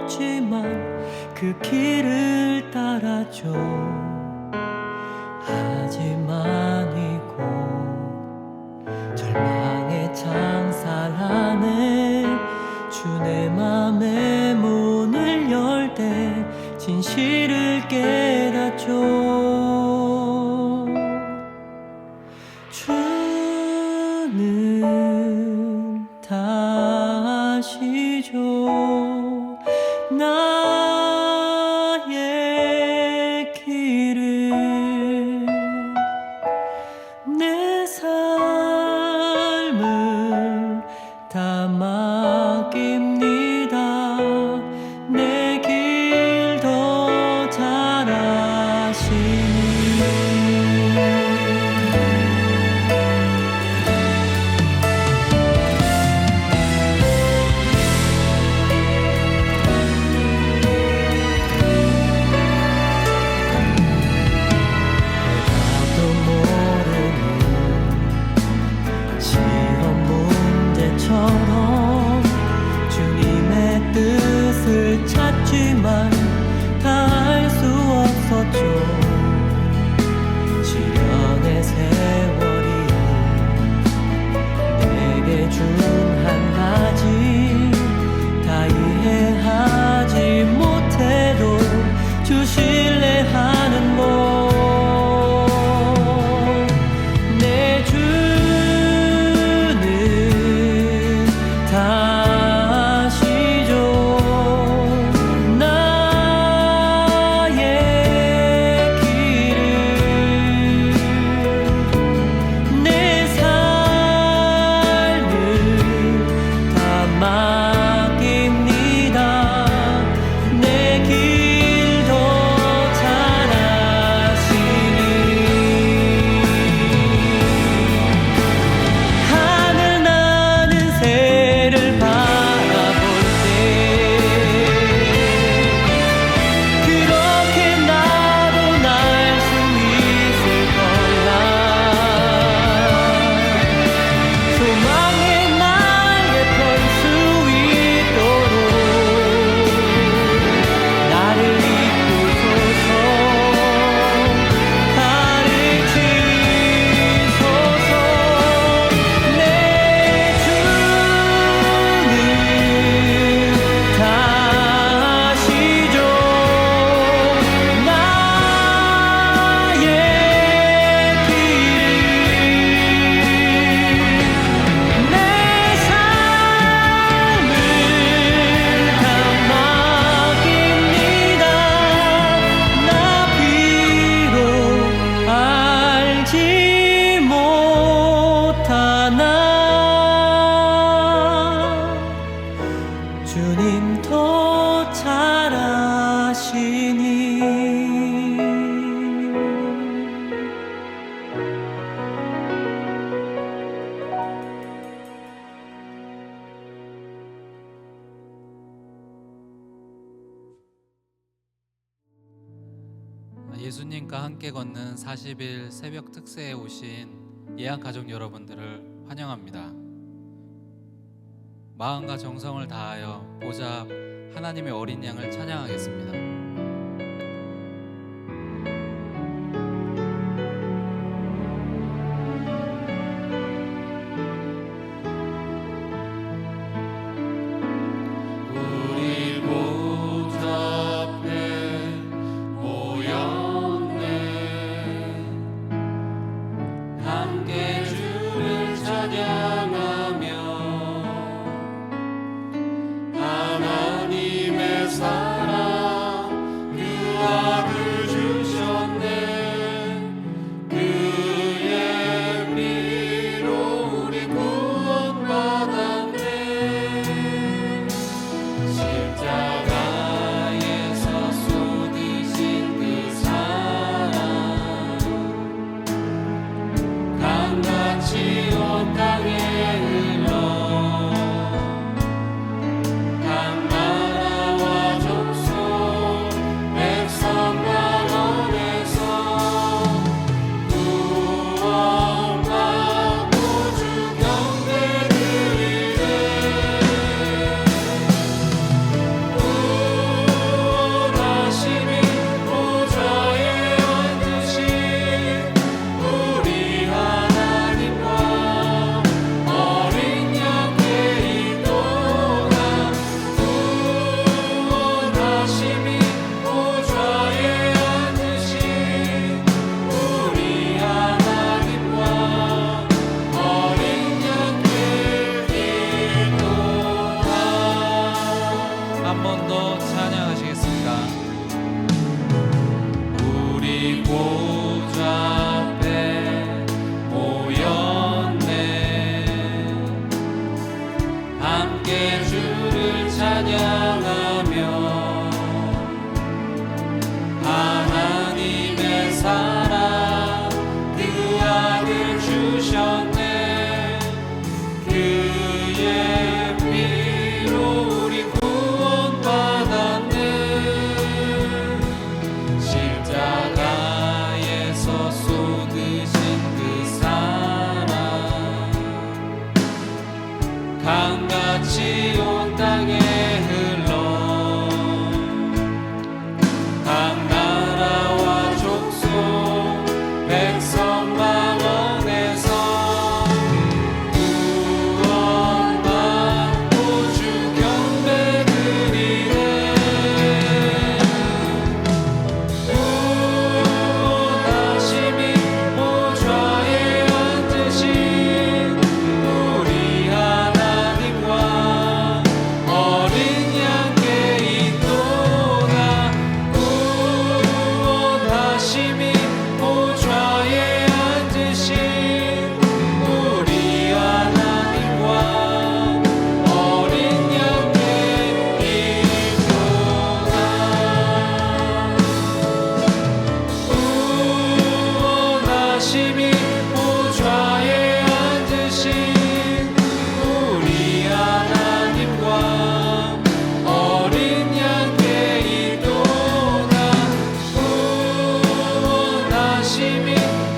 없지만 그 길을 따라줘. 하지만 이곳 절망의 창살 안에 주 내 맘의 문을 열 때 진실을 깨닫죠. 주는 다시죠 나의 길을, 내 삶을 다 맡깁니다. 내 길 더 잘 아시니. 주님의 뜻을 찾지만 다 알 수 없었죠. 시련의 세월이 내게 준 한 가지 다 이해하지 못해도 주 신뢰하는 것. 주님 더 잘 아시니. 예수님과 함께 걷는 40일 새벽 특세에 오신 예양가족 여러분들을 환영합니다. 마음과 정성을 다하여 보좌 하나님의 어린 양을 찬양하겠습니다. 사랑 번 더 찬양하시겠습니다. 우리 보좌 앞에 모였네. 함께 주를 찬양하며 하나님의 사랑 그 아들 주셨네. 그의 피로 우리 구원받았네. 십자가에서 쏟으신 그 사랑 강같이 온 땅에 흘러 각 나라와 족속 백성 망원에서 구원받고 주 경배 드리네. 구원하심이 보좌에 앉으신 우리 하나님과 어린 양께 있도다. 구원하심이 보좌에 앉으신 우리 하나님과 어린 양께 있도다. 구원하심이 보좌에 앉으신 우리 하나님과 어린 양께 있도다. 구원하심이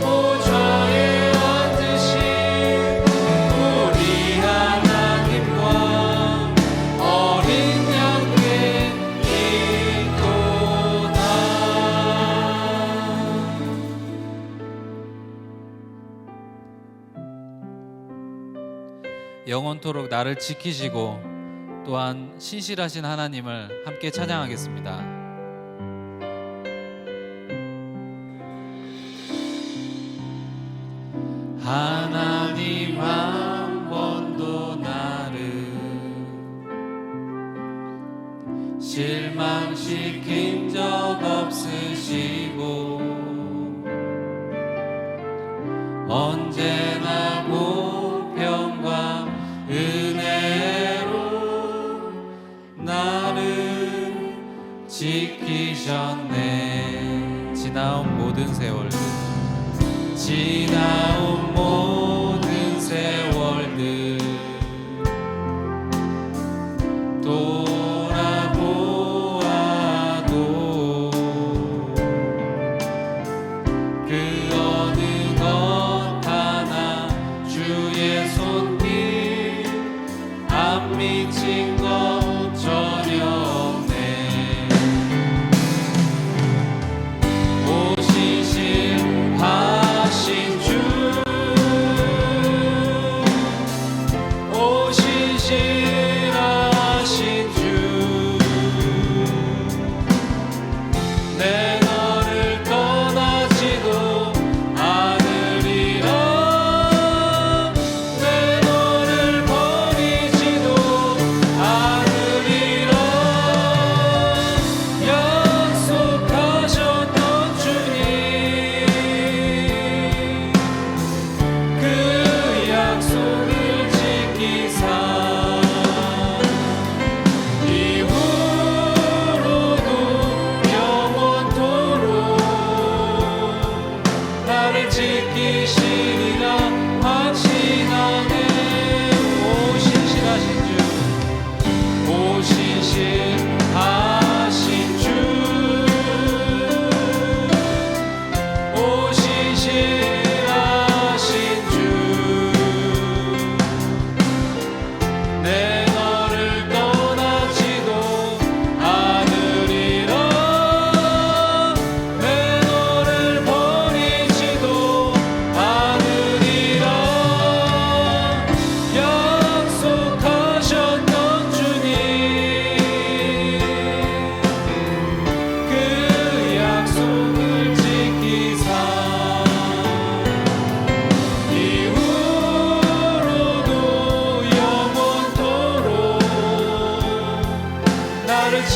보좌에 앉으신 우리 하나님과 어린 양께 있도다. 영원토록 나를 지키시고 또한 신실하신 하나님을 함께 찬양하겠습니다. 하나님 한 번도 나를 실망시킨 적 없으시고 언제나 공평과 은혜로 나를 지키셨네. 지나온 모든 세월들 지나온 모든 세월들 돌아보아도 그 어느 것 하나 주의 손길 안 미친 것 전혀 없네. 오시신 하신 주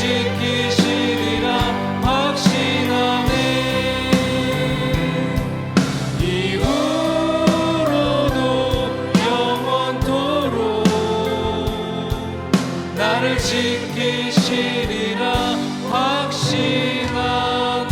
지키시리라 확신하네. 이후로도 영원토록 나를 지키시리라 확신하네.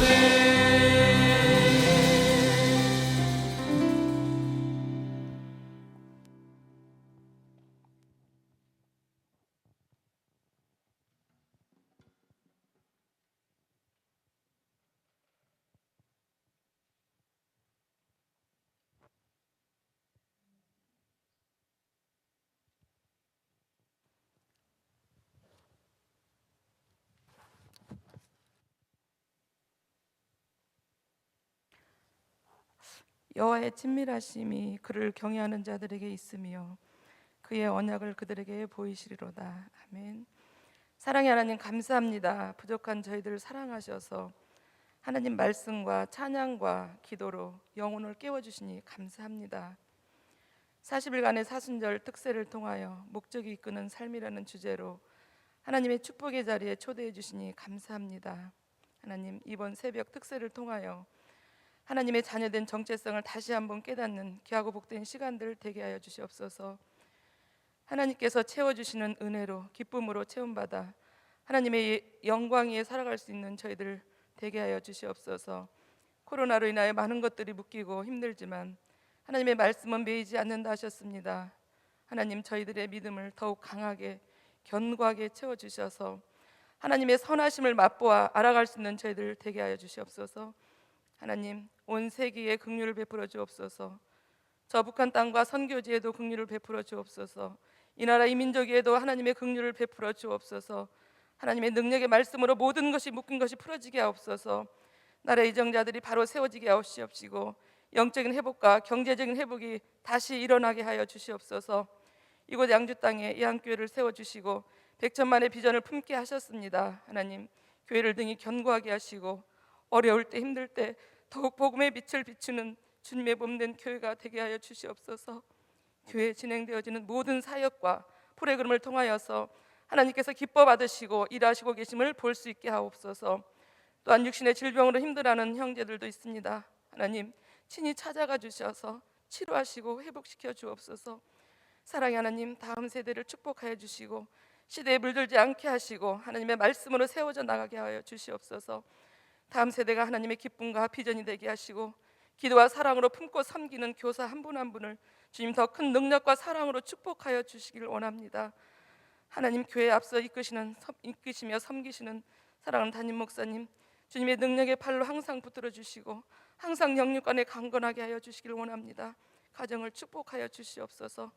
여호와의 친밀하심이 그를 경외하는 자들에게 있으며 그의 언약을 그들에게 보이시리로다. 아멘. 사랑의 하나님, 감사합니다. 부족한 저희들을 사랑하셔서 하나님 말씀과 찬양과 기도로 영혼을 깨워주시니 감사합니다. 40일간의 사순절 특세를 통하여 목적이 이끄는 삶이라는 주제로 하나님의 축복의 자리에 초대해 주시니 감사합니다. 하나님, 이번 새벽 특세를 통하여 하나님의 자녀된 정체성을 다시 한번 깨닫는 귀하고 복된 시간들 되게 하여 주시옵소서. 하나님께서 채워주시는 은혜로 기쁨으로 채움받아 하나님의 영광 위에 살아갈 수 있는 저희들 되게 하여 주시옵소서. 코로나로 인하여 많은 것들이 묶이고 힘들지만 하나님의 말씀은 매이지 않는다 하셨습니다. 하나님, 저희들의 믿음을 더욱 강하게 견고하게 채워주셔서 하나님의 선하심을 맛보아 알아갈 수 있는 저희들 되게 하여 주시옵소서. 하나님, 온 세계에 긍휼을 베풀어 주옵소서. 저 북한 땅과 선교지에도 긍휼을 베풀어 주옵소서. 이 나라 이 민족에도 하나님의 긍휼을 베풀어 주옵소서. 하나님의 능력의 말씀으로 모든 것이 묶인 것이 풀어지게 하옵소서. 나라의 이정자들이 바로 세워지게 하옵시옵시고 영적인 회복과 경제적인 회복이 다시 일어나게 하여 주시옵소서. 이곳 양주 땅에 예한교회를 세워주시고 백천만의 비전을 품게 하셨습니다. 하나님, 교회를 등이 견고하게 하시고 어려울 때 힘들 때 더욱 복음의 빛을 비추는 주님의 몸된 교회가 되게 하여 주시옵소서. 교회에 진행되어지는 모든 사역과 프로그램을 통하여서 하나님께서 기뻐 받으시고 일하시고 계심을 볼 수 있게 하옵소서. 또한 육신의 질병으로 힘들어하는 형제들도 있습니다. 하나님, 친히 찾아가 주셔서 치료하시고 회복시켜 주옵소서. 사랑의 하나님, 다음 세대를 축복하여 주시고 시대에 물들지 않게 하시고 하나님의 말씀으로 세워져 나가게 하여 주시옵소서. 다음 세대가 하나님의 기쁨과 비전이 되게 하시고 기도와 사랑으로 품고 섬기는 교사 한 분 한 분을 주님 더 큰 능력과 사랑으로 축복하여 주시길 원합니다. 하나님, 교회에 앞서 이끄시며 섬기시는 사랑하는 담임 목사님, 주님의 능력의 팔로 항상 붙들어 주시고 항상 영육간에 강건하게 하여 주시길 원합니다. 가정을 축복하여 주시옵소서.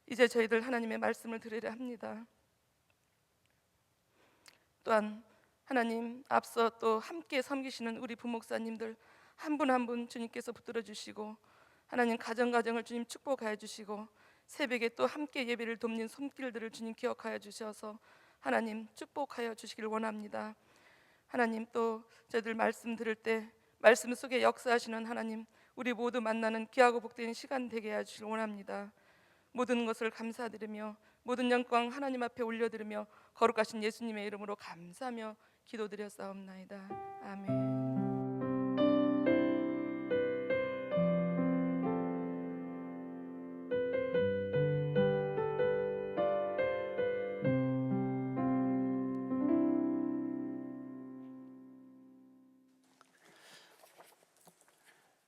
이제 저희들 하나님의 말씀을 들으려 합니다. 또한 하나님, 앞서 또 함께 섬기시는 우리 부목사님들 한 분 한 분 주님께서 붙들어 주시고 하나님 가정을 주님 축복하여 주시고 새벽에 또 함께 예배를 돕는 손길들을 주님 기억하여 주셔서 하나님 축복하여 주시길 원합니다. 하나님, 또 저희들 말씀 들을 때 말씀 속에 역사하시는 하나님, 우리 모두 만나는 귀하고 복된 시간 되게 해 주시길 원합니다. 모든 것을 감사드리며 모든 영광 하나님 앞에 올려드리며 거룩하신 예수님의 이름으로 감사하며 기도드렸사옵나이다. 아멘.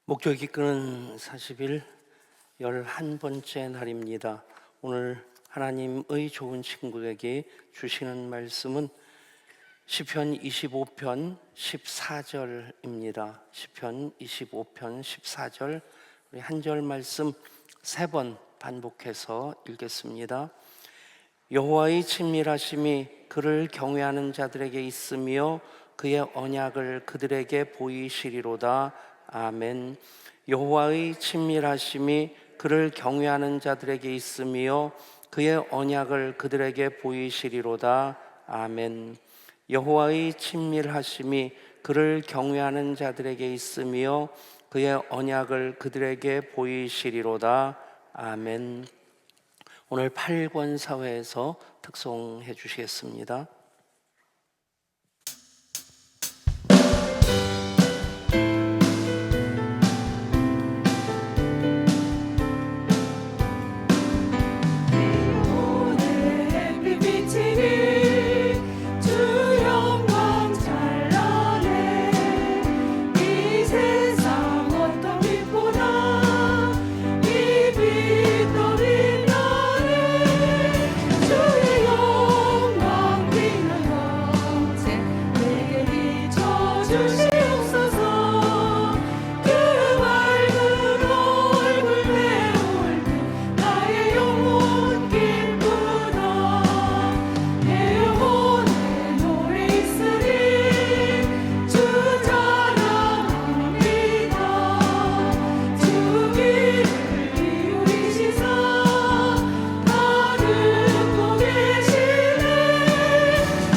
목적이 이끄는 40일 11번째 날입니다. 오늘 하나님의 좋은 친구에게 주시는 말씀은 시편 25편 14절입니다. 시편 25편 14절, 우리 한 절 말씀 세 번 반복해서 읽겠습니다. 여호와의 친밀하심이 그를 경외하는 자들에게 있으며 그의 언약을 그들에게 보이시리로다. 아멘. 여호와의 친밀하심이 그를 경외하는 자들에게 있으며 그의 언약을 그들에게 보이시리로다. 아멘. 여호와의 친밀하심이 그를 경외하는 자들에게 있으며 그의 언약을 그들에게 보이시리로다. 아멘. 오늘 8권 사회에서 특송해 주시겠습니다. 주시옵소서. 그 맑은 얼굴 내 얼굴 나의 영혼 기쁘다. 내 영혼에 노래 있으리 주 자랑합니다. 주 귀를 기울이시사 다 듣고 계시네.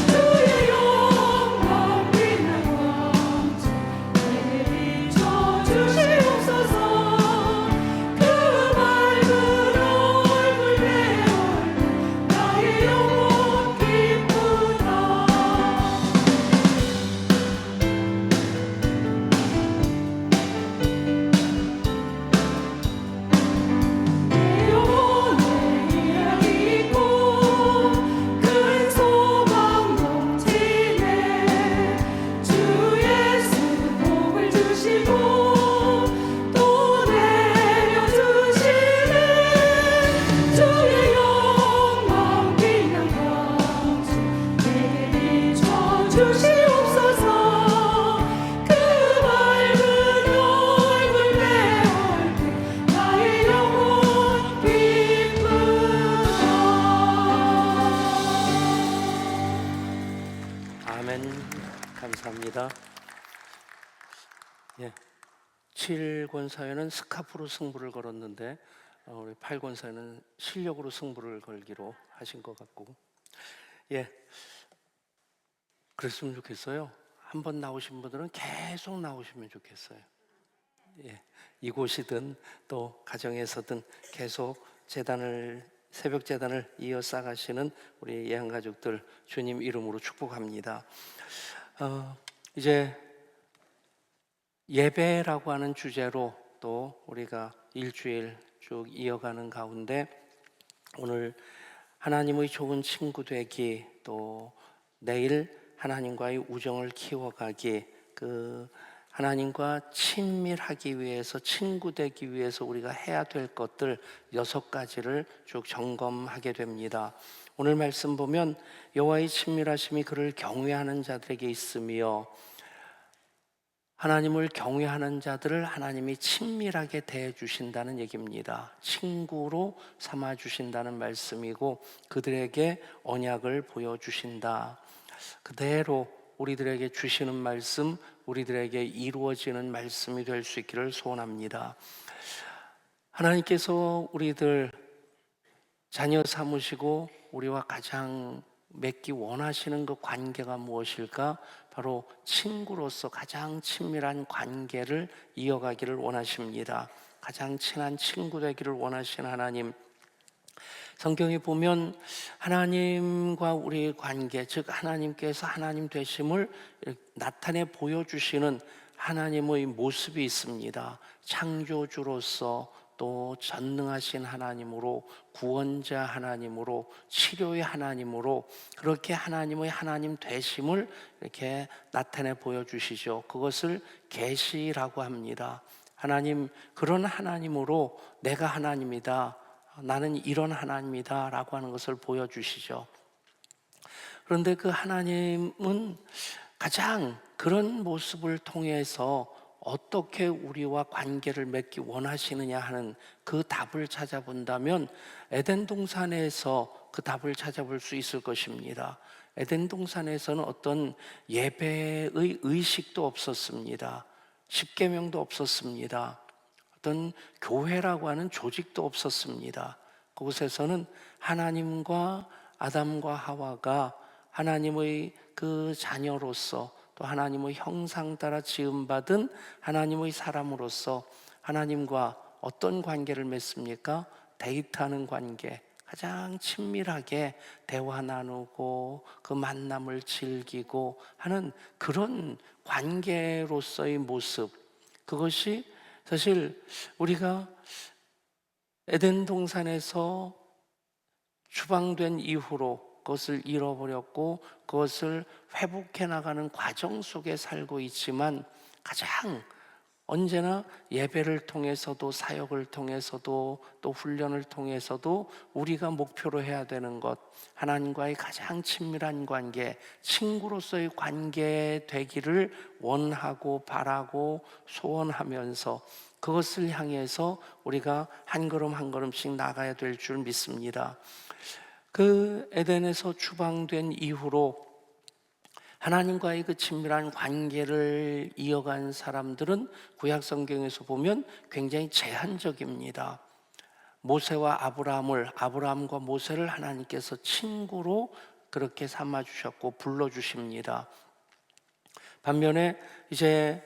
주의 영광 빛난 광주 내게 비춰주시옵소서. 그 맑은 얼굴 내 얼굴 나의 영혼 기쁘다. 내 영혼에 희락이 있고 큰 소망 넘치네. 주 예수 복을 주시고 또 내려주시네. 주의 영광 빛난 광주 내게 비춰주시옵소서. 그 맑은 얼굴 내 얼굴 나의 영혼 기쁘다. 아멘. 감사합니다. 예. 7권 사회는 스카프로 승부를 걸었는데 우리 8권 사회는 실력으로 승부를 걸기로 하신 것 같고, 예, 그랬으면 좋겠어요. 한 번 나오신 분들은 계속 나오시면 좋겠어요. 예, 이곳이든 또 가정에서든 계속 새벽 재단을 이어 싸가시는 우리 예한 가족들 주님 이름으로 축복합니다. 이제 예배라고 하는 주제로 또 우리가 일주일 쭉 이어가는 가운데 오늘 하나님의 좋은 친구 되기, 또 내일 하나님과의 우정을 키워가기, 그 하나님과 친밀하기 위해서, 친구 되기 위해서 우리가 해야 될 것들 6가지를 쭉 점검하게 됩니다. 오늘 말씀 보면 여호와의 친밀하심이 그를 경외하는 자들에게 있으며, 하나님을 경외하는 자들을 하나님이 친밀하게 대해 주신다는 얘기입니다. 친구로 삼아 주신다는 말씀이고 그들에게 언약을 보여주신다. 그대로 우리들에게 주시는 말씀, 우리들에게 이루어지는 말씀이 될 수 있기를 소원합니다. 하나님께서 우리들 자녀 삼으시고 우리와 가장 맺기 원하시는 그 관계가 무엇일까? 바로 친구로서 가장 친밀한 관계를 이어가기를 원하십니다. 가장 친한 친구 되기를 원하시는 하나님, 성경에 보면 하나님과 우리의 관계, 즉 하나님께서 하나님 되심을 나타내 보여주시는 하나님의 모습이 있습니다. 창조주로서, 또 전능하신 하나님으로, 구원자 하나님으로, 치료의 하나님으로, 그렇게 하나님의 하나님 되심을 이렇게 나타내 보여주시죠. 그것을 계시라고 합니다. 하나님, 그런 하나님으로 내가 하나님이다, 나는 이런 하나님이다 라고 하는 것을 보여주시죠. 그런데 그 하나님은 가장 그런 모습을 통해서 어떻게 우리와 관계를 맺기 원하시느냐 하는 그 답을 찾아본다면 에덴 동산에서 그 답을 찾아볼 수 있을 것입니다. 에덴 동산에서는 어떤 예배의 의식도 없었습니다. 십계명도 없었습니다. 어떤 교회라고 하는 조직도 없었습니다. 그곳에서는 하나님과 아담과 하와가 하나님의 그 자녀로서, 또 하나님의 형상 따라 지음받은 하나님의 사람으로서 하나님과 어떤 관계를 맺습니까? 데이트하는 관계, 가장 친밀하게 대화 나누고 그 만남을 즐기고 하는 그런 관계로서의 모습, 그것이 사실 우리가 에덴 동산에서 추방된 이후로 그것을 잃어버렸고 그것을 회복해 나가는 과정 속에 살고 있지만, 가장 언제나 예배를 통해서도 사역을 통해서도 또 훈련을 통해서도 우리가 목표로 해야 되는 것, 하나님과의 가장 친밀한 관계, 친구로서의 관계 되기를 원하고 바라고 소원하면서 그것을 향해서 우리가 한 걸음 한 걸음씩 나가야 될 줄 믿습니다. 그 에덴에서 추방된 이후로 하나님과의 그 친밀한 관계를 이어간 사람들은 구약 성경에서 보면 굉장히 제한적입니다. 모세와 아브라함과 모세를 하나님께서 친구로 그렇게 삼아 주셨고 불러 주십니다. 반면에 이제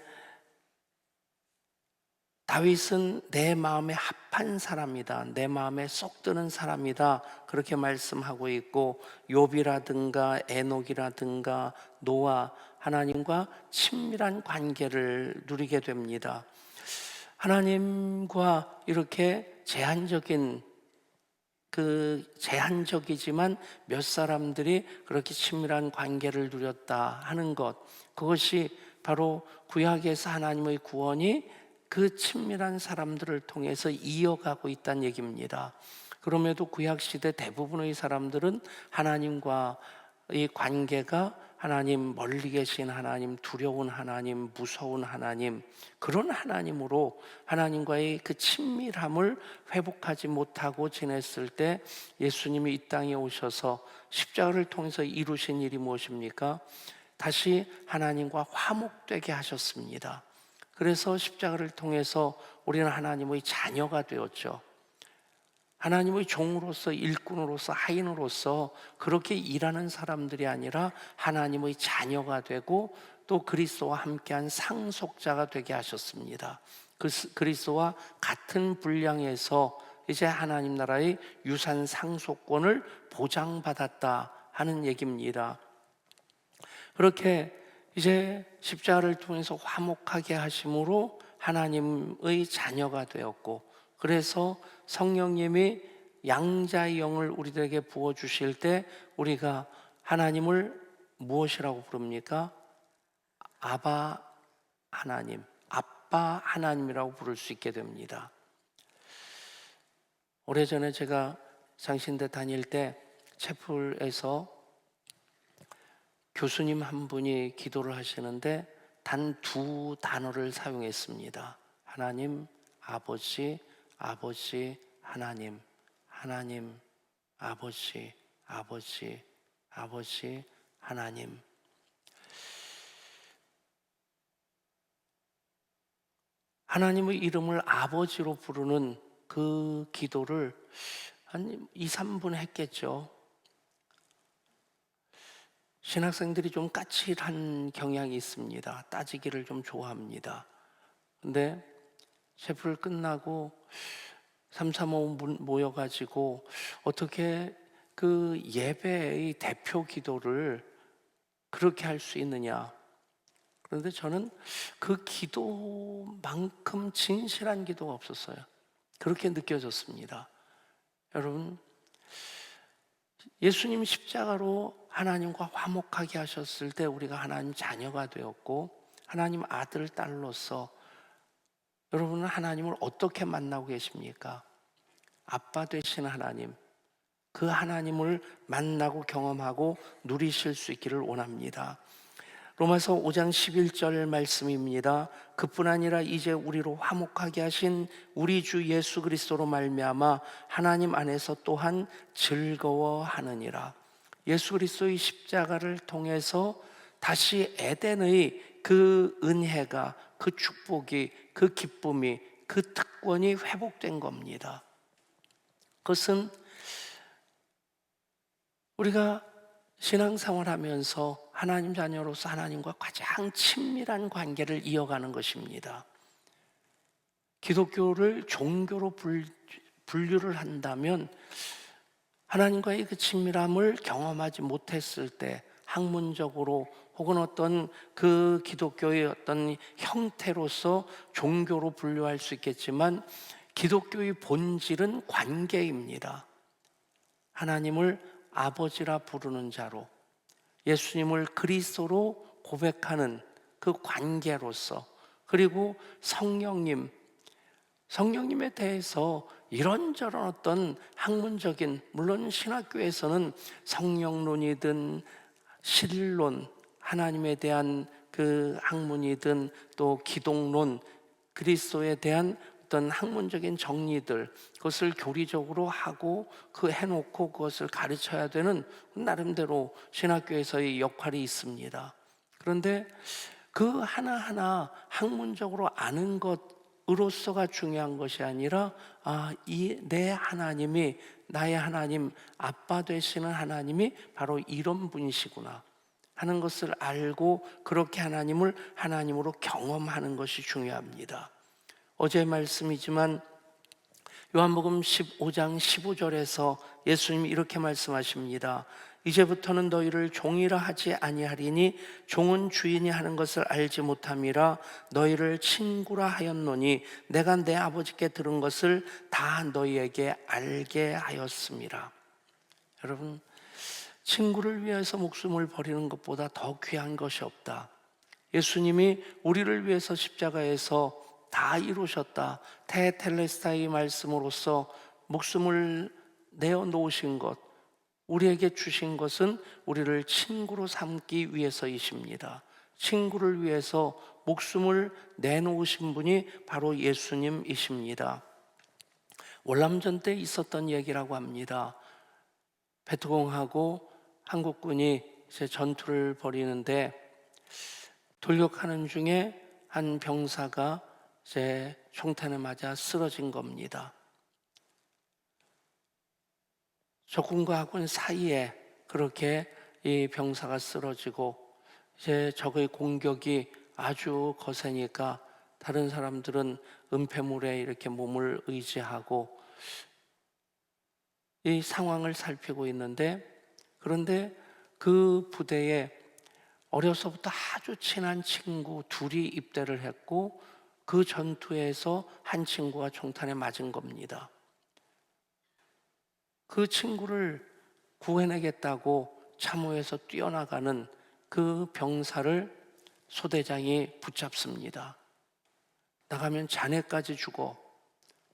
다윗은 내 마음에 합한 사람이다, 내 마음에 쏙 드는 사람이다, 그렇게 말씀하고 있고, 욥이라든가 에녹이라든가 노아, 하나님과 친밀한 관계를 누리게 됩니다. 하나님과 이렇게 제한적이지만 몇 사람들이 그렇게 친밀한 관계를 누렸다 하는 것, 그것이 바로 구약에서 하나님의 구원이 그 친밀한 사람들을 통해서 이어가고 있다는 얘기입니다. 그럼에도 구약시대 대부분의 사람들은 하나님과의 관계가 하나님, 멀리 계신 하나님, 두려운 하나님, 무서운 하나님, 그런 하나님으로 하나님과의 그 친밀함을 회복하지 못하고 지냈을 때 예수님이 이 땅에 오셔서 십자가를 통해서 이루신 일이 무엇입니까? 다시 하나님과 화목되게 하셨습니다. 그래서 십자가를 통해서 우리는 하나님의 자녀가 되었죠. 하나님의 종으로서, 일꾼으로서, 하인으로서 그렇게 일하는 사람들이 아니라 하나님의 자녀가 되고 또 그리스도와 함께한 상속자가 되게 하셨습니다. 그리스도와 같은 분량에서 이제 하나님 나라의 유산 상속권을 보장받았다 하는 얘기입니다. 그렇게 이제 십자가를 통해서 화목하게 하심으로 하나님의 자녀가 되었고, 그래서 성령님이 양자의 영을 우리들에게 부어주실 때 우리가 하나님을 무엇이라고 부릅니까? 아바 하나님, 아빠 하나님이라고 부를 수 있게 됩니다. 오래전에 제가 장신대 다닐 때 채플에서 교수님 한 분이 기도를 하시는데 단 두 단어를 사용했습니다. 하나님, 아버지, 아버지, 하나님, 하나님, 아버지, 아버지, 아버지, 하나님. 하나님의 이름을 아버지로 부르는 그 기도를 한 2, 3분 했겠죠. 신학생들이 좀 까칠한 경향이 있습니다. 따지기를 좀 좋아합니다. 근데 셰프를 끝나고 3, 3, 5 모여가지고 어떻게 그 예배의 대표 기도를 그렇게 할 수 있느냐. 그런데 저는 그 기도만큼 진실한 기도가 없었어요. 그렇게 느껴졌습니다. 여러분, 예수님 십자가로 하나님과 화목하게 하셨을 때 우리가 하나님 자녀가 되었고, 하나님 아들, 딸로서 여러분은 하나님을 어떻게 만나고 계십니까? 아빠 되신 하나님, 그 하나님을 만나고 경험하고 누리실 수 있기를 원합니다. 로마서 5장 11절 말씀입니다. 그뿐 아니라 이제 우리로 화목하게 하신 우리 주 예수 그리스도로 말미암아 하나님 안에서 또한 즐거워하느니라. 예수 그리스도의 십자가를 통해서 다시 에덴의 그 은혜가, 그 축복이, 그 기쁨이, 그 특권이 회복된 겁니다. 그것은 우리가 신앙생활 하면서 하나님 자녀로서 하나님과 가장 친밀한 관계를 이어가는 것입니다. 기독교를 종교로 분류를 한다면 하나님과의 그 친밀함을 경험하지 못했을 때 학문적으로 혹은 어떤 그 기독교의 어떤 형태로서 종교로 분류할 수 있겠지만 기독교의 본질은 관계입니다. 하나님을 아버지라 부르는 자로, 예수님을 그리스도로 고백하는 그 관계로서, 그리고 성령님에 대해서 이런저런 어떤 학문적인, 물론 신학교에서는 성령론이든 신론, 하나님에 대한 그 학문이든 또 기독론, 그리스도에 대한 어떤 학문적인 정리들, 그것을 교리적으로 하고 해놓고 그것을 가르쳐야 되는 나름대로 신학교에서의 역할이 있습니다. 그런데 그 하나하나 학문적으로 아는 것으로서가 중요한 것이 아니라 내 하나님이, 나의 하나님, 아빠 되시는 하나님이 바로 이런 분이시구나 하는 것을 알고 그렇게 하나님을 하나님으로 경험하는 것이 중요합니다. 어제 말씀이지만 요한복음 15장 15절에서 예수님이 이렇게 말씀하십니다. 이제부터는 너희를 종이라 하지 아니하리니 종은 주인이 하는 것을 알지 못함이라 너희를 친구라 하였노니 내가 내 아버지께 들은 것을 다 너희에게 알게 하였습니다. 여러분, 친구를 위해서 목숨을 버리는 것보다 더 귀한 것이 없다. 예수님이 우리를 위해서 십자가에서 다 이루셨다. 테텔레스타의 말씀으로써 목숨을 내어 놓으신 것, 우리에게 주신 것은 우리를 친구로 삼기 위해서이십니다. 친구를 위해서 목숨을 내놓으신 분이 바로 예수님이십니다. 월남전 때 있었던 얘기라고 합니다. 베트공하고 한국군이 이제 전투를 벌이는데 돌격하는 중에 한 병사가 이제 총탄에 맞아 쓰러진 겁니다. 적군과 아군 사이에 그렇게 이 병사가 쓰러지고 이제 적의 공격이 아주 거세니까 다른 사람들은 은폐물에 이렇게 몸을 의지하고 이 상황을 살피고 있는데, 그런데 그 부대에 어려서부터 아주 친한 친구 둘이 입대를 했고 그 전투에서 한 친구가 총탄에 맞은 겁니다. 그 친구를 구해내겠다고 참호에서 뛰어나가는 그 병사를 소대장이 붙잡습니다. 나가면 자네까지 죽어.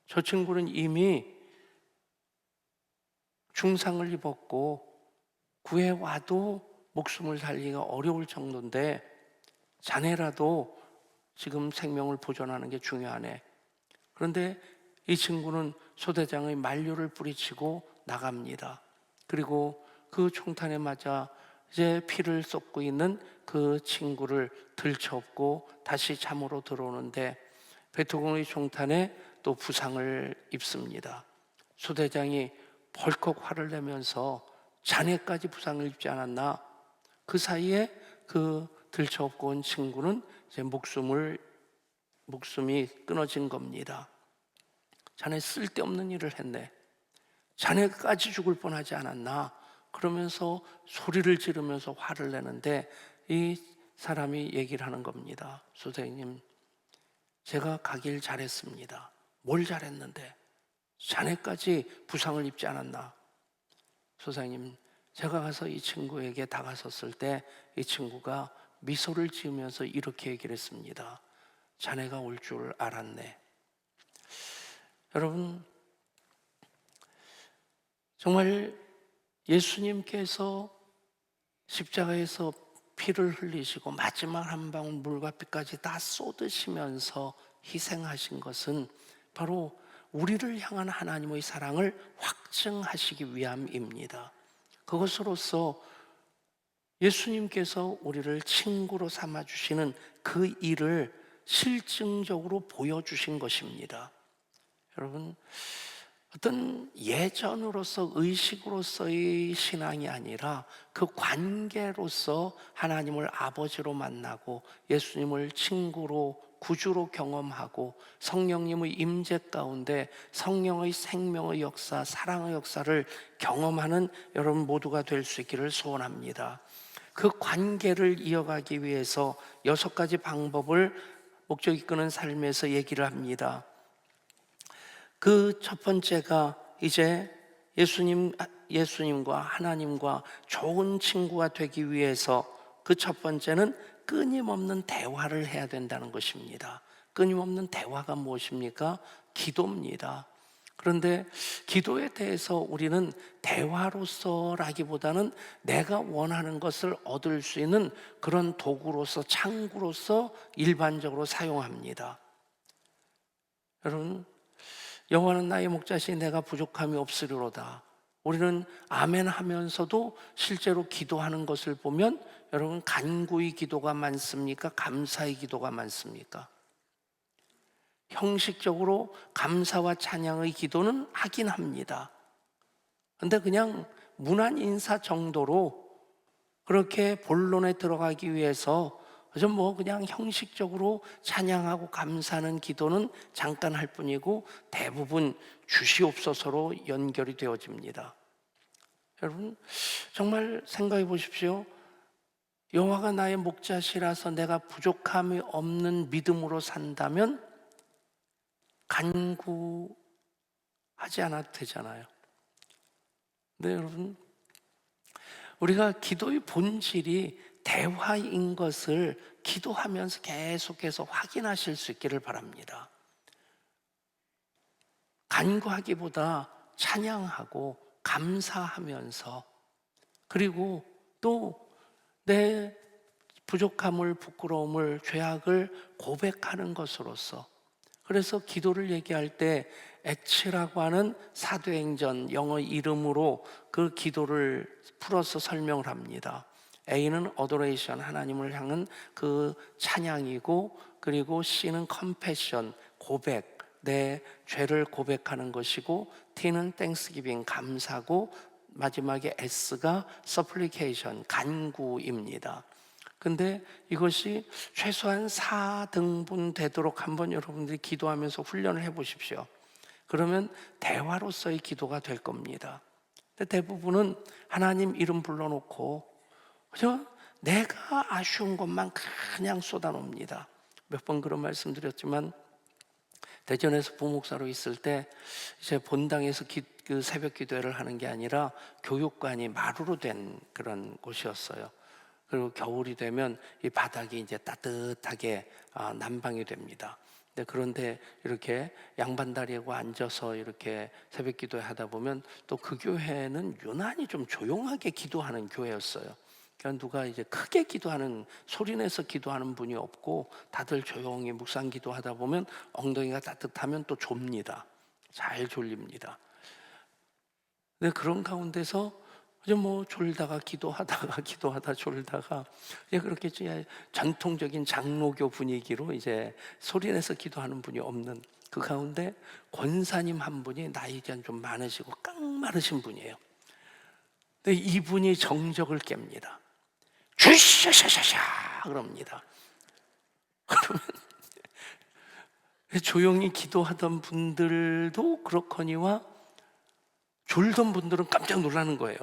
저 친구는 이미 중상을 입었고 구해와도 목숨을 살리기가 어려울 정도인데 자네라도 지금 생명을 보존하는 게 중요하네. 그런데 이 친구는 소대장의 만류를 뿌리치고 나갑니다. 그리고 그 총탄에 맞아 이제 피를 쏟고 있는 그 친구를 들쳐업고 다시 잠으로 들어오는데 베트공의 총탄에 또 부상을 입습니다. 소대장이 벌컥 화를 내면서 자네까지 부상을 입지 않았나? 그 사이에 그 들쳐업고 온 친구는 이제 목숨이 끊어진 겁니다. 자네 쓸데없는 일을 했네. 자네까지 죽을 뻔하지 않았나? 그러면서 소리를 지르면서 화를 내는데 이 사람이 얘기를 하는 겁니다. 소대님, 제가 가길 잘했습니다. 뭘 잘했는데? 자네까지 부상을 입지 않았나? 소장님, 제가 가서 이 친구에게 다가섰을 때 이 친구가 미소를 지으면서 이렇게 얘기를 했습니다. 자네가 올 줄 알았네. 여러분, 정말 예수님께서 십자가에서 피를 흘리시고 마지막 한 방울 물과 피까지 다 쏟으시면서 희생하신 것은 바로 우리를 향한 하나님의 사랑을 확증하시기 위함입니다. 그것으로서 예수님께서 우리를 친구로 삼아주시는 그 일을 실증적으로 보여주신 것입니다. 여러분, 어떤 예전으로서 의식으로서의 신앙이 아니라 그 관계로서 하나님을 아버지로 만나고 예수님을 친구로 구주로 경험하고 성령님의 임재 가운데 성령의 생명의 역사, 사랑의 역사를 경험하는 여러분 모두가 될 수 있기를 소원합니다. 그 관계를 이어가기 위해서 6가지 방법을 목적 이끄는 삶에서 얘기를 합니다. 그 첫 번째가 이제 예수님과 하나님과 좋은 친구가 되기 위해서 그 첫 번째는 끊임없는 대화를 해야 된다는 것입니다. 끊임없는 대화가 무엇입니까? 기도입니다. 그런데 기도에 대해서 우리는 대화로서라기보다는 내가 원하는 것을 얻을 수 있는 그런 도구로서, 창구로서 일반적으로 사용합니다. 여러분, 여호와는 나의 목자시니 내가 부족함이 없으리로다. 우리는 아멘 하면서도 실제로 기도하는 것을 보면 여러분, 간구의 기도가 많습니까? 감사의 기도가 많습니까? 형식적으로 감사와 찬양의 기도는 하긴 합니다. 그런데 그냥 문안 인사 정도로 그렇게 본론에 들어가기 위해서 그냥 형식적으로 찬양하고 감사하는 기도는 잠깐 할 뿐이고 대부분 주시옵소서로 연결이 되어집니다. 여러분, 정말 생각해 보십시오. 여호와가 나의 목자시라서 내가 부족함이 없는 믿음으로 산다면 간구하지 않아도 되잖아요. 근데 여러분, 우리가 기도의 본질이 대화인 것을 기도하면서 계속해서 확인하실 수 있기를 바랍니다. 간구하기보다 찬양하고 감사하면서, 그리고 또 내 부족함을, 부끄러움을, 죄악을 고백하는 것으로서, 그래서 기도를 얘기할 때 엑치라고 하는 사도행전 영어 이름으로 그 기도를 풀어서 설명을 합니다. A는 adoration, 하나님을 향한 그 찬양이고, 그리고 C는 confession, 고백, 내 죄를 고백하는 것이고, T는 thanksgiving, 감사고, 마지막에 S가 supplication, 간구입니다. 근데 이것이 최소한 4등분 되도록 한번 여러분들이 기도하면서 훈련을 해보십시오. 그러면 대화로서의 기도가 될 겁니다. 근데 대부분은 하나님 이름 불러놓고 그죠? 내가 아쉬운 것만 그냥 쏟아놉니다. 몇 번 그런 말씀드렸지만, 대전에서 부목사로 있을 때 이제 본당에서 그 새벽 기도회를 하는 게 아니라 교육관이 마루로 된 그런 곳이었어요. 그리고 겨울이 되면 이 바닥이 이제 따뜻하게 난방이 됩니다. 그런데 이렇게 양반다리하고 앉아서 이렇게 새벽 기도회 하다 보면 또 그 교회는 유난히 좀 조용하게 기도하는 교회였어요. 그러니까 누가 이제 크게 기도하는, 소리내서 기도하는 분이 없고 다들 조용히 묵상 기도하다 보면 엉덩이가 따뜻하면 또 졸립니다. 잘 졸립니다. 근데 그런 가운데서 이제 졸다가 기도하다 졸다가 이제 그렇게 전통적인 장로교 분위기로 이제 소리내서 기도하는 분이 없는 그 가운데 권사님 한 분이 나이가 좀 많으시고 깡마르신 분이에요. 근데 이분이 정적을 깹니다. 주샤샤샤샤 그럽니다. 그러면 조용히 기도하던 분들도 그렇거니와 졸던 분들은 깜짝 놀라는 거예요.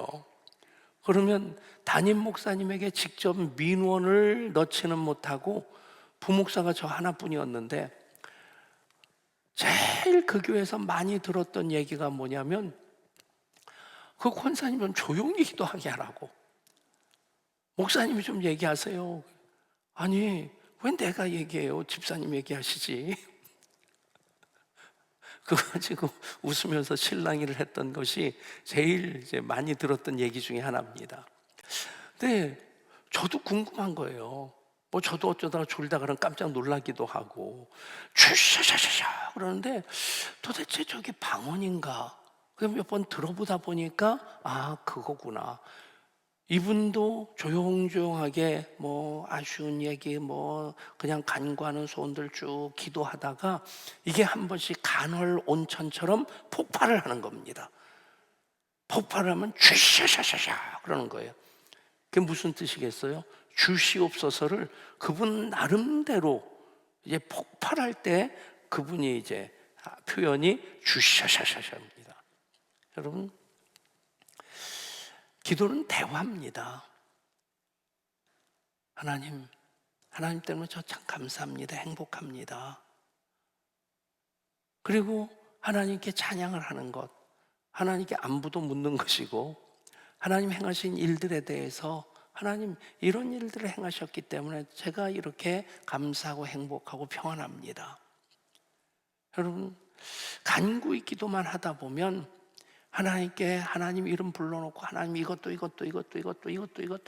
그러면 담임 목사님에게 직접 민원을 넣지는 못하고 부목사가 저 하나뿐이었는데, 제일 그 교회에서 많이 들었던 얘기가 뭐냐면, 그 권사님 좀 조용히 기도하게 하라고. 목사님이 좀 얘기하세요. 아니, 왜 내가 얘기해요? 집사님 얘기하시지. 그거 가지고 웃으면서 실랑이를 했던 것이 제일 이제 많이 들었던 얘기 중에 하나입니다. 근데 저도 궁금한 거예요. 저도 어쩌다가 졸다가는 깜짝 놀라기도 하고 슈샤샤샤 그러는데 도대체 저게 방언인가? 몇 번 들어보다 보니까 그거구나. 이분도 조용조용하게 아쉬운 얘기 그냥 간구하는 소원들 쭉 기도하다가 이게 한 번씩 간헐 온천처럼 폭발을 하는 겁니다. 폭발을 하면 쥐샤샤샤샤 그러는 거예요. 그게 무슨 뜻이겠어요? 주시옵소서를 그분 나름대로 이제 폭발할 때 그분이 이제 표현이 주샤샤샤샤입니다. 여러분, 기도는 대화입니다. 하나님 때문에 저 참 감사합니다. 행복합니다. 그리고 하나님께 찬양을 하는 것, 하나님께 안부도 묻는 것이고, 하나님 행하신 일들에 대해서 하나님 이런 일들을 행하셨기 때문에 제가 이렇게 감사하고 행복하고 평안합니다. 여러분, 간구히 기도만 하다 보면 하나님께 하나님 이름 불러놓고 하나님 이것도 그냥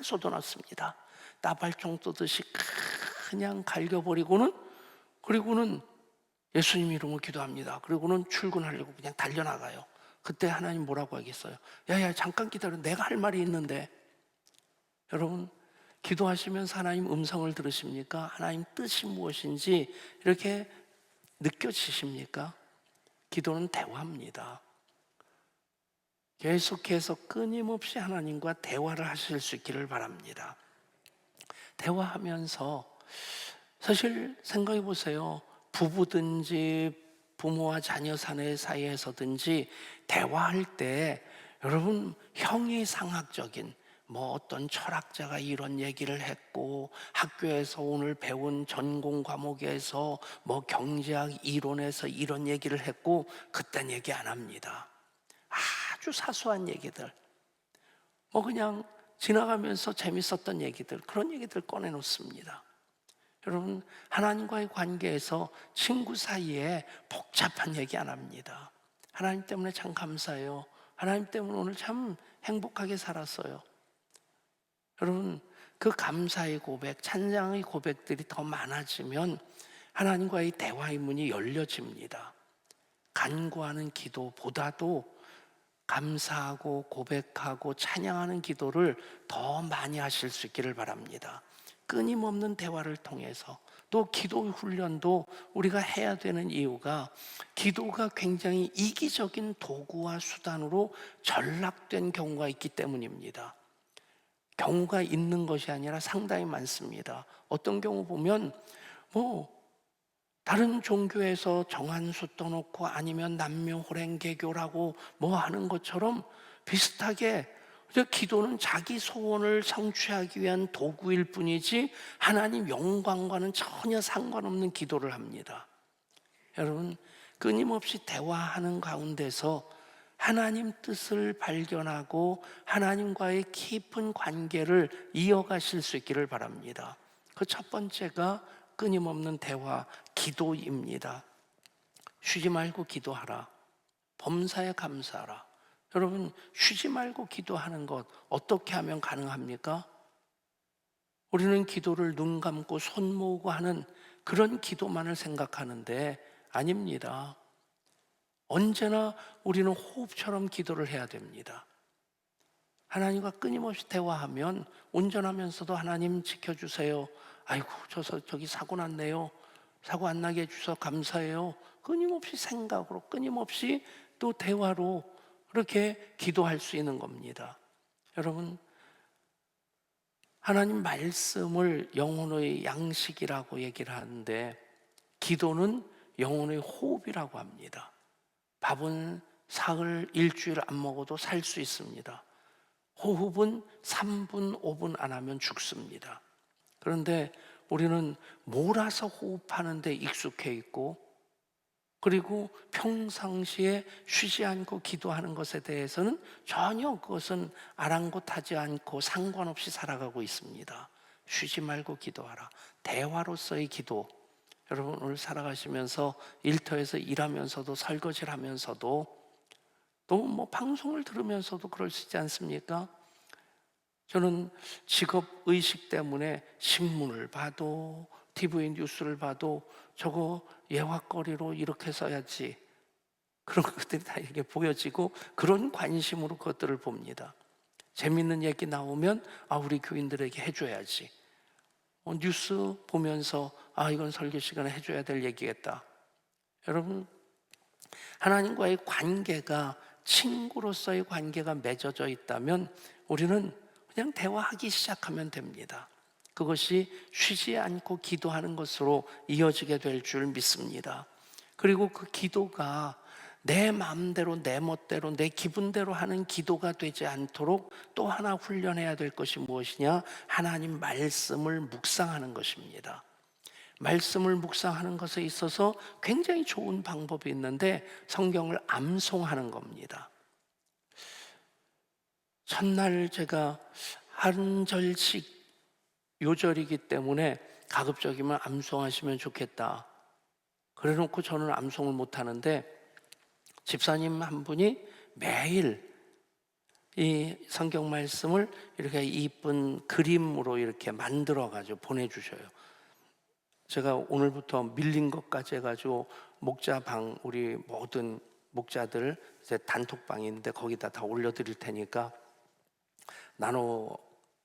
쏟아놨습니다. 나발총 쏘듯이 그냥 갈겨버리고는, 그리고는 예수님 이름으로 기도합니다. 그리고는 출근하려고 그냥 달려나가요. 그때 하나님 뭐라고 하겠어요? 야야 잠깐 기다려, 내가 할 말이 있는데. 여러분, 기도하시면서 하나님 음성을 들으십니까? 하나님 뜻이 무엇인지 이렇게 느껴지십니까? 기도는 대화입니다. 계속해서 끊임없이 하나님과 대화를 하실 수 있기를 바랍니다. 대화하면서 사실 생각해 보세요. 부부든지 부모와 자녀 사이에서든지 대화할 때 여러분 형이상학적인 뭐 어떤 철학자가 이런 얘기를 했고 학교에서 오늘 배운 전공 과목에서 뭐 경제학 이론에서 이런 얘기를 했고 그딴 얘기 안 합니다. 아주 사소한 얘기들, 뭐 그냥 지나가면서 재밌었던 얘기들, 그런 얘기들 꺼내놓습니다. 여러분, 하나님과의 관계에서 친구 사이에 복잡한 얘기 안 합니다. 하나님 때문에 참 감사해요. 하나님 때문에 오늘 참 행복하게 살았어요. 여러분, 그 감사의 고백, 찬양의 고백들이 더 많아지면 하나님과의 대화의 문이 열려집니다. 간구하는 기도보다도 감사하고 고백하고 찬양하는 기도를 더 많이 하실 수 있기를 바랍니다. 끊임없는 대화를 통해서, 또 기도 훈련도 우리가 해야 되는 이유가 기도가 굉장히 이기적인 도구와 수단으로 전락된 경우가 있기 때문입니다. 경우가 있는 것이 아니라 상당히 많습니다. 어떤 경우 보면 뭐 다른 종교에서 정한수 떠놓고 아니면 남묘호랭개교라고 뭐 하는 것처럼 비슷하게 기도는 자기 소원을 성취하기 위한 도구일 뿐이지 하나님 영광과는 전혀 상관없는 기도를 합니다. 여러분, 끊임없이 대화하는 가운데서 하나님 뜻을 발견하고 하나님과의 깊은 관계를 이어가실 수 있기를 바랍니다. 그 첫 번째가 끊임없는 대화, 기도입니다. 쉬지 말고 기도하라. 범사에 감사하라. 여러분, 쉬지 말고 기도하는 것 어떻게 하면 가능합니까? 우리는 기도를 눈 감고 손 모으고 하는 그런 기도만을 생각하는데 아닙니다. 언제나 우리는 호흡처럼 기도를 해야 됩니다. 하나님과 끊임없이 대화하면 온전하면서도 하나님 지켜주세요. 아이고 저기 사고 났네요. 사고 안 나게 해주셔서 감사해요. 끊임없이 생각으로, 끊임없이 또 대화로 그렇게 기도할 수 있는 겁니다. 여러분, 하나님 말씀을 영혼의 양식이라고 얘기를 하는데 기도는 영혼의 호흡이라고 합니다. 밥은 사흘, 일주일 안 먹어도 살 수 있습니다. 호흡은 3분, 5분 안 하면 죽습니다. 그런데 우리는 몰아서 호흡하는 데 익숙해 있고, 그리고 평상시에 쉬지 않고 기도하는 것에 대해서는 전혀 그것은 아랑곳하지 않고 상관없이 살아가고 있습니다. 쉬지 말고 기도하라. 대화로서의 기도. 여러분, 오늘 살아가시면서 일터에서 일하면서도 설거지를 하면서도 또 뭐 방송을 들으면서도 그럴 수 있지 않습니까? 저는 직업 의식 때문에 신문을 봐도 TV 뉴스를 봐도 저거 예화거리로 이렇게 써야지, 그런 것들이 다 이렇게 보여지고 그런 관심으로 그것들을 봅니다. 재밌는 얘기 나오면 우리 교인들에게 해줘야지. 뉴스 보면서 이건 설교 시간에 해줘야 될 얘기겠다. 여러분, 하나님과의 관계가 친구로서의 관계가 맺어져 있다면 우리는 그냥 대화하기 시작하면 됩니다. 그것이 쉬지 않고 기도하는 것으로 이어지게 될 줄 믿습니다. 그리고 그 기도가 내 마음대로, 내 멋대로, 내 기분대로 하는 기도가 되지 않도록 또 하나 훈련해야 될 것이 무엇이냐? 하나님 말씀을 묵상하는 것입니다. 말씀을 묵상하는 것에 있어서 굉장히 좋은 방법이 있는데 성경을 암송하는 겁니다. 첫날 제가 한 절씩 요절이기 때문에 가급적이면 암송하시면 좋겠다. 그래놓고 저는 암송을 못하는데 집사님 한 분이 매일 이 성경 말씀을 이렇게 이쁜 그림으로 이렇게 만들어가지고 보내주셔요. 제가 오늘부터 밀린 것까지 해가지고 목자방, 우리 모든 목자들 이제 단톡방인데 거기다 다 올려드릴 테니까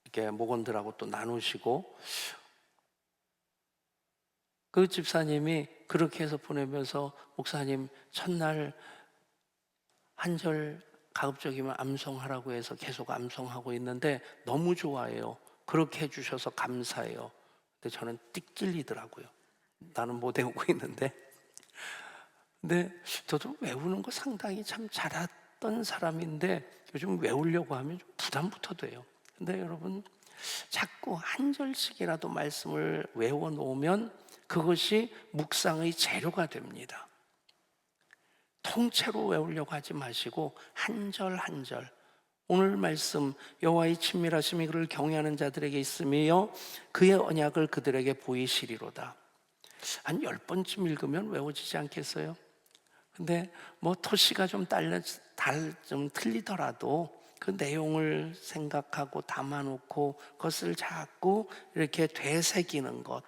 이렇게 목원들하고 또 나누시고, 그 집사님이 그렇게 해서 보내면서 목사님 첫날 한 절 가급적이면 암송하라고 해서 계속 암송하고 있는데 너무 좋아해요. 그렇게 해주셔서 감사해요. 근데 저는 띡 찔리더라고요. 나는 못 외우고 있는데. 근데 저도 외우는 거 상당히 참 잘했던 사람인데 요즘 외우려고 하면 좀 부담부터 돼요. 근데 여러분, 자꾸 한 절씩이라도 말씀을 외워 놓으면 그것이 묵상의 재료가 됩니다. 통째로 외우려고 하지 마시고 한 절 한 절. 오늘 말씀, 여호와의 친밀하심이 그를 경외하는 자들에게 있으며 그의 언약을 그들에게 보이시리로다. 한 10번쯤 읽으면 외워지지 않겠어요? 근데 뭐 토시가 좀 좀 틀리더라도 그 내용을 생각하고 담아놓고 그것을 자꾸 이렇게 되새기는 것,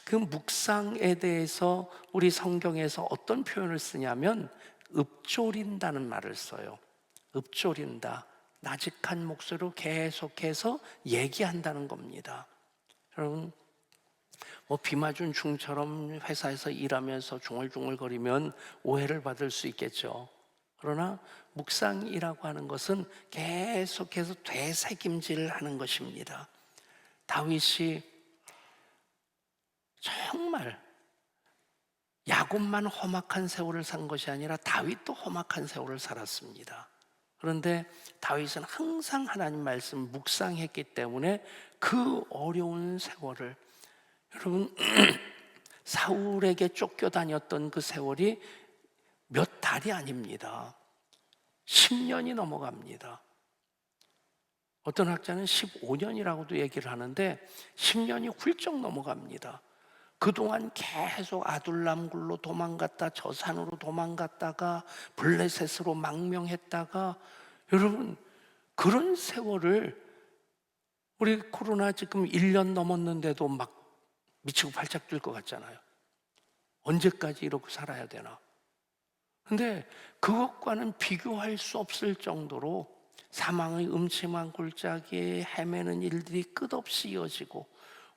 그 묵상에 대해서 우리 성경에서 어떤 표현을 쓰냐면 읊조린다는 말을 써요. 읊조린다. 나직한 목소리로 계속해서 얘기한다는 겁니다. 여러분, 뭐 비 맞은 중처럼 회사에서 일하면서 중얼중얼거리면 오해를 받을 수 있겠죠. 그러나 묵상이라고 하는 것은 계속해서 되새김질하는 것입니다. 다윗이 정말 야곱만 험악한 세월을 산 것이 아니라 다윗도 험악한 세월을 살았습니다. 그런데 다윗은 항상 하나님 말씀 묵상했기 때문에 그 어려운 세월을, 여러분 사울에게 쫓겨다녔던 그 세월이 몇 달이 아닙니다. 10년이 넘어갑니다. 어떤 학자는 15년이라고도 얘기를 하는데 10년이 훌쩍 넘어갑니다. 그동안 계속 아둘람굴로 도망갔다 저 산으로 도망갔다가 블레셋으로 망명했다가, 여러분 그런 세월을, 우리 코로나 지금 1년 넘었는데도 막 미치고 발작 뛸 것 같잖아요. 언제까지 이렇게 살아야 되나? 근데 그것과는 비교할 수 없을 정도로 사망의 음침한 골짜기에 헤매는 일들이 끝없이 이어지고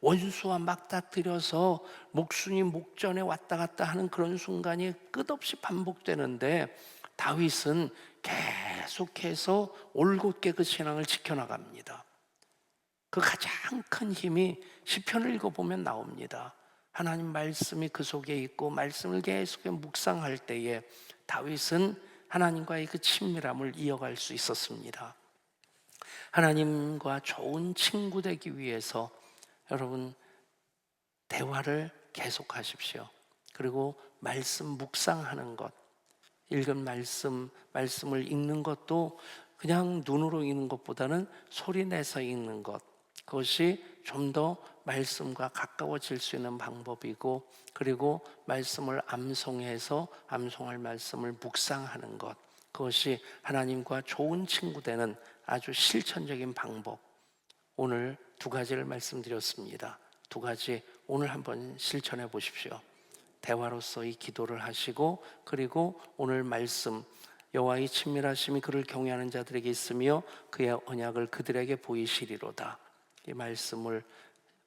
원수와 막다트려서 목순이 목전에 왔다 갔다 하는 그런 순간이 끝없이 반복되는데 다윗은 계속해서 올곧게 그 신앙을 지켜나갑니다. 그 가장 큰 힘이 시편을 읽어보면 나옵니다. 하나님 말씀이 그 속에 있고 말씀을 계속 묵상할 때에 다윗은 하나님과의 그 친밀함을 이어갈 수 있었습니다. 하나님과 좋은 친구 되기 위해서 여러분 대화를 계속하십시오. 그리고 말씀 묵상하는 것, 읽은 말씀을 읽는 것도 그냥 눈으로 읽는 것보다는 소리 내서 읽는 것, 그것이 좀 더 말씀과 가까워질 수 있는 방법이고, 그리고 말씀을 암송해서 암송할 말씀을 묵상하는 것, 그것이 하나님과 좋은 친구 되는 아주 실천적인 방법. 오늘 두 가지를 말씀드렸습니다. 두 가지 오늘 한번 실천해 보십시오. 대화로서의 기도를 하시고, 그리고 오늘 말씀, 여호와의 친밀하심이 그를 경외하는 자들에게 있으며 그의 언약을 그들에게 보이시리로다. 이 말씀을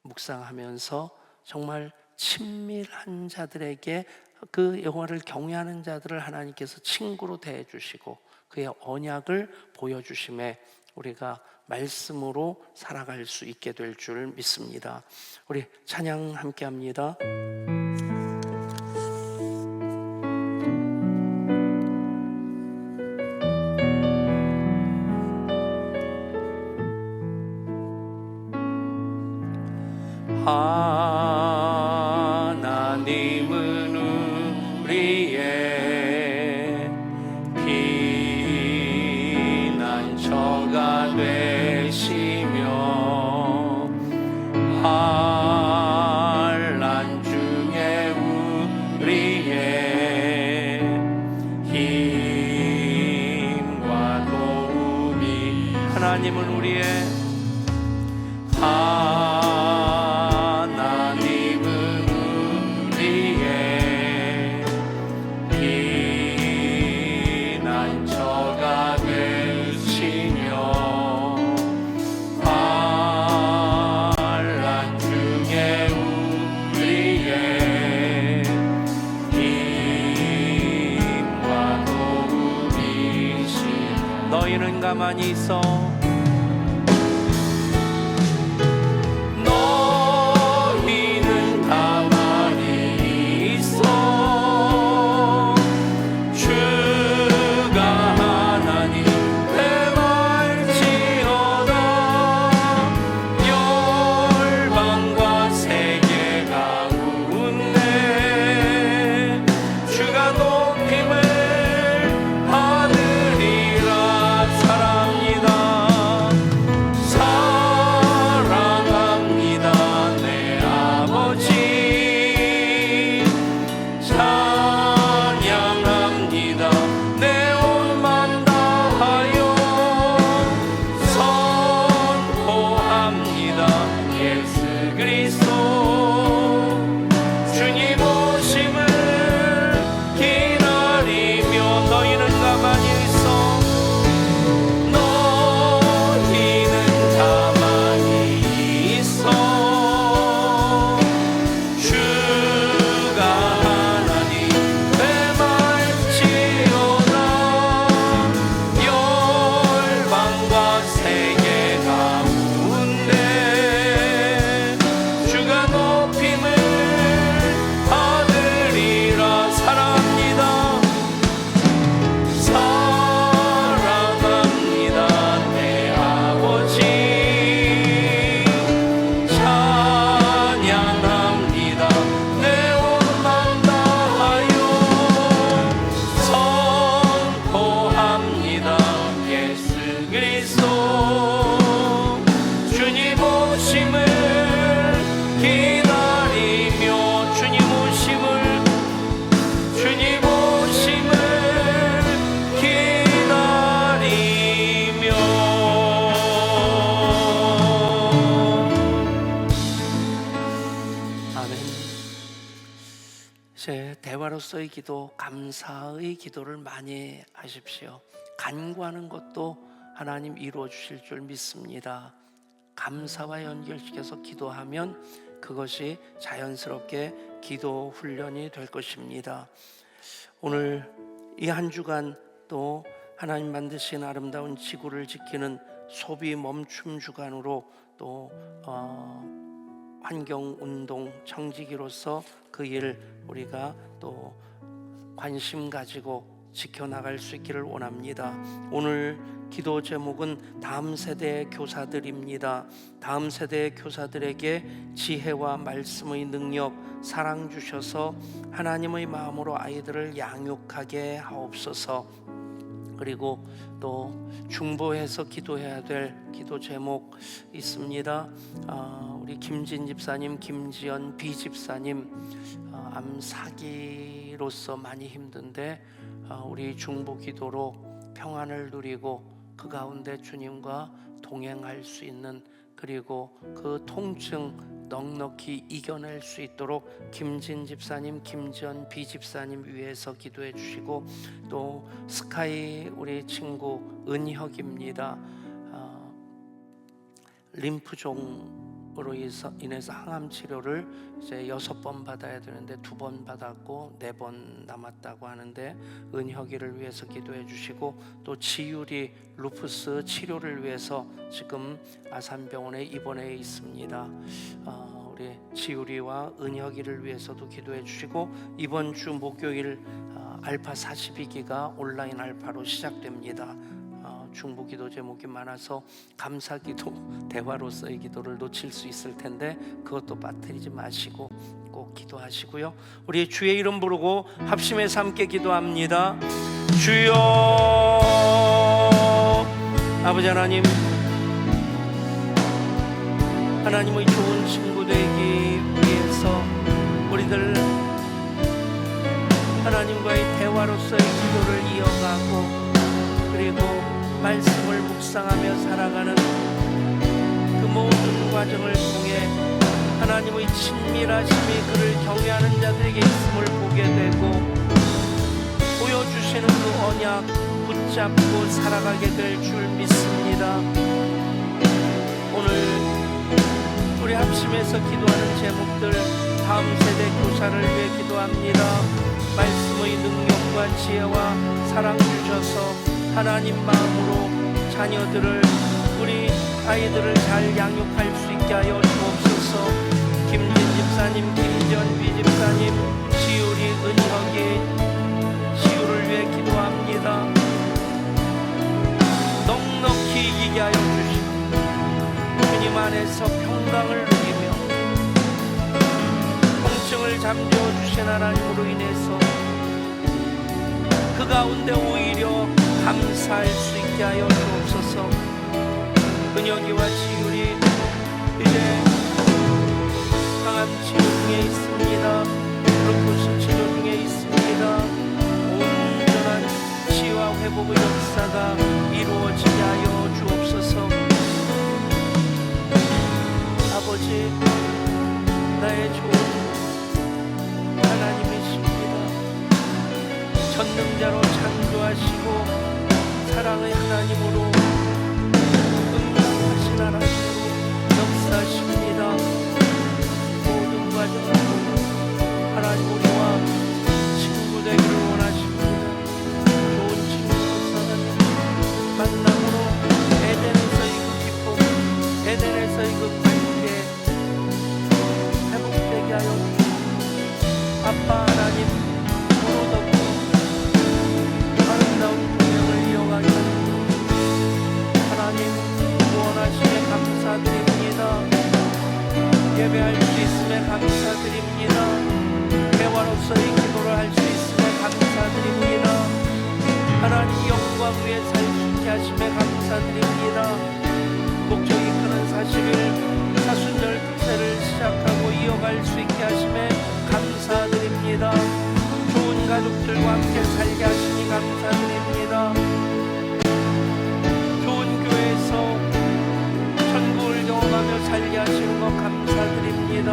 묵상하면서 정말 친밀한 자들에게, 그 여호와를 경외하는 자들을 하나님께서 친구로 대해주시고 그의 언약을 보여주심에 우리가 말씀으로 살아갈 수 있게 될 줄 믿습니다. 우리 찬양 함께 합니다. 하나님은 우리의 피난처가 되시며 너희는 가만히 있어. 너희는 가만히 있어. 주가 하나님 대말지어다. 열방과 세계 가운데 주가 높임을 받으리라. 사랑합니다 내 아버지. 찬양합니다 내 온만 다하여. 선포합니다 예수 그리스도. 주님 오심을 기다리며 너희는 가만히 있어. 너희는 가만히 있어. 주가 하나님 대말지어다. 열방과 세계 가운데 주가 높임을 받으리라. 사랑합니다. 사랑합니다 내 아버지. 찬양합니다 내 온만 다하여. 선포합니다 예수 그리스도. 주님 오심을 기다리며. 주님 오심을 기다리며. 아멘. 이제 대화로서의 기도, 감사의 기도를 많이 하십시오. 간구하는 것도 하나님 이루어 주실 줄 믿습니다. 감사와 연결시켜서 기도하면 그것이 자연스럽게 기도 훈련이 될 것입니다. 오늘 이 한 주간 또 하나님 만드신 아름다운 지구를 지키는 소비 멈춤 주간으로 또 환경운동 청지기로서 그 일 우리가 또 관심 가지고 지켜나갈 수 있기를 원합니다. 오늘 기도 제목은 다음 세대의 교사들입니다. 다음 세대의 교사들에게 지혜와 말씀의 능력, 사랑 주셔서 하나님의 마음으로 아이들을 양육하게 하옵소서. 그리고 또 중보해서 기도해야 될 기도 제목 있습니다. 우리 김진 집사님, 김지연 비집사님 암 사기로서 많이 힘든데 우리 중보 기도로 평안을 누리고 그 가운데 주님과 동행할 수 있는, 그리고 그 통증 넉넉히 이겨낼 수 있도록 김진 집사님, 김지연 비집사님 위해서 기도해 주시고, 또 스카이 우리 친구 은혁입니다. 림프종으로 인해서 항암 치료를 이제 6번 받아야 되는데 2번 받았고 4번 남았다고 하는데 은혁이를 위해서 기도해 주시고, 또 지율이 루푸스 치료를 위해서 지금 아산병원에 입원해 있습니다. 우리 지율이와 은혁이를 위해서도 기도해 주시고, 이번 주 목요일 알파 42기가 온라인 알파로 시작됩니다. 중보 기도 제목이 많아서 감사 기도, 대화로서의 기도를 놓칠 수 있을 텐데 그것도 빠뜨리지 마시고 꼭 기도하시고요. 우리 주의 이름 부르고 합심해서 함께 기도합니다. 주여. 아버지 하나님, 하나님의 좋은 친구 되기 위해서 우리들 하나님과의 대화로서의 기도를 이어가고, 그리고 말씀을 묵상하며 살아가는 그 모든 과정을 통해 하나님의 친밀하심이 그를 경외하는 자들에게 있음을 보게 되고, 보여주시는 그 언약 붙잡고 살아가게 될 줄 믿습니다. 오늘 우리 합심해서 기도하는 제목들, 다음 세대 교사를 위해 기도합니다. 말씀의 능력과 지혜와 사랑 주셔서 하나님 마음으로 자녀들을 우리 아이들을 잘 양육할 수 있게 하여 주옵소서. 김진 집사님, 김전비 집사님, 시우리, 은혁이, 시우를 위해 기도합니다. 넉넉히 이기게 하여 주시고 주님 안에서 평강을 누리며 통증을 잠재워 주신 하나님으로 인해서 그 가운데 오히려 감사할 수 있게 하여 주옵소서. 은혁이와 지율이 이제 강암 치료 중에 있습니다. 글루코스 치료 중에 있습니다. 온전한 치유와 회복의 역사가 이루어지게 하여 주옵소서. 아버지, 나의 좋은 하나님이십니다. 전능자로 창조하시고 사랑의 하나님으로 응답하신 하나님으로 역사하십니다. 모든 과정으로 하나님 우리와 친구 되기를 원하십니다. 좋은 친구로서는 만남으로 에덴에서의 그 기쁨, 에덴에서의 그 관계 회복되게 하여 주시고 아빠 하나님 서로 덮고 아름다운 동행을 이어가게 하시고 하나님 구원하심에 감사드립니다. 예배할 수 있음에 감사드립니다. 대화로서의 기도를 할 수 있음에 감사드립니다. 하나님 영광 위에 살 수 있게 하심에 감사드립니다. 목적이 크는 40일 사순절 특세를 시작하고 이어갈 수 있게 하심에 감사드립니다. 좋은 가족들과 함께 살게 하시니 감사드립니다. 좋은 교회에서 천국을 경험하며 살게 하시는 것 감사드립니다.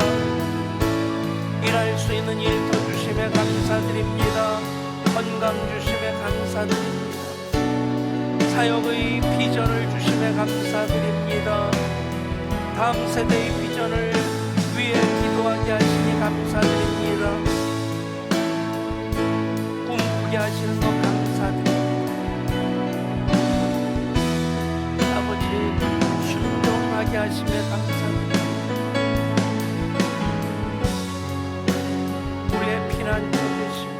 일할 수 있는 일 더 주심에 감사드립니다. 건강 주심에 감사드립니다. 사역의 비전을 주심에 감사드립니다. 다음 세대의 비전을 위해 기도하게 하시니 감사드립니다. 꿈꾸게 하시는 것 감사드립니다. 아버지, 순종하게 하시며 감사드립니다. 우리의 피난처 되심에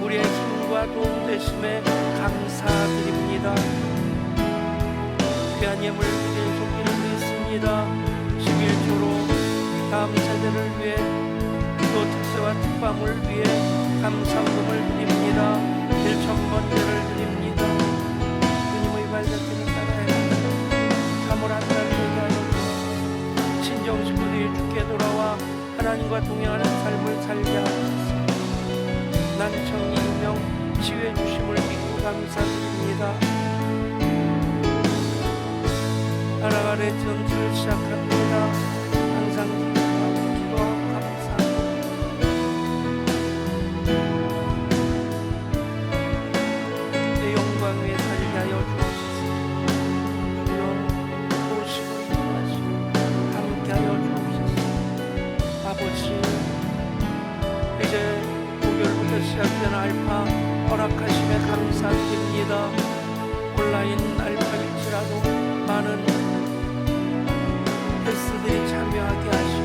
우리의 힘과 도움 되심에 감사드립니다. 귀한 예물 드릴 손길을 드렸습니다. 11조로 다음 세대를 위해 또 특세와 특밤을 위해 감사금을 드립니다. 1,000번째를 드립니다. 주님의 발자취를 따라야 참을 한달 되게 하여 친정 식구들이 주께 돌아와 하나님과 동행하는 삶을 살게 하소서. 난청 인명 치유해 주심을 믿고 감사드립니다. 하나가래 전투를 시작합니다. 항상 기도하고 감사합니다. 내 영광 위에 살게 하여 주옵소서. 주여 오시고 인도하시고 함께 하여 주옵소서. 아버지, 이제 목요일부터 시작된 알파 허락하심에 감사드립니다. 온라인 알파일지라도 많은 헬스들이 참여하게 하시고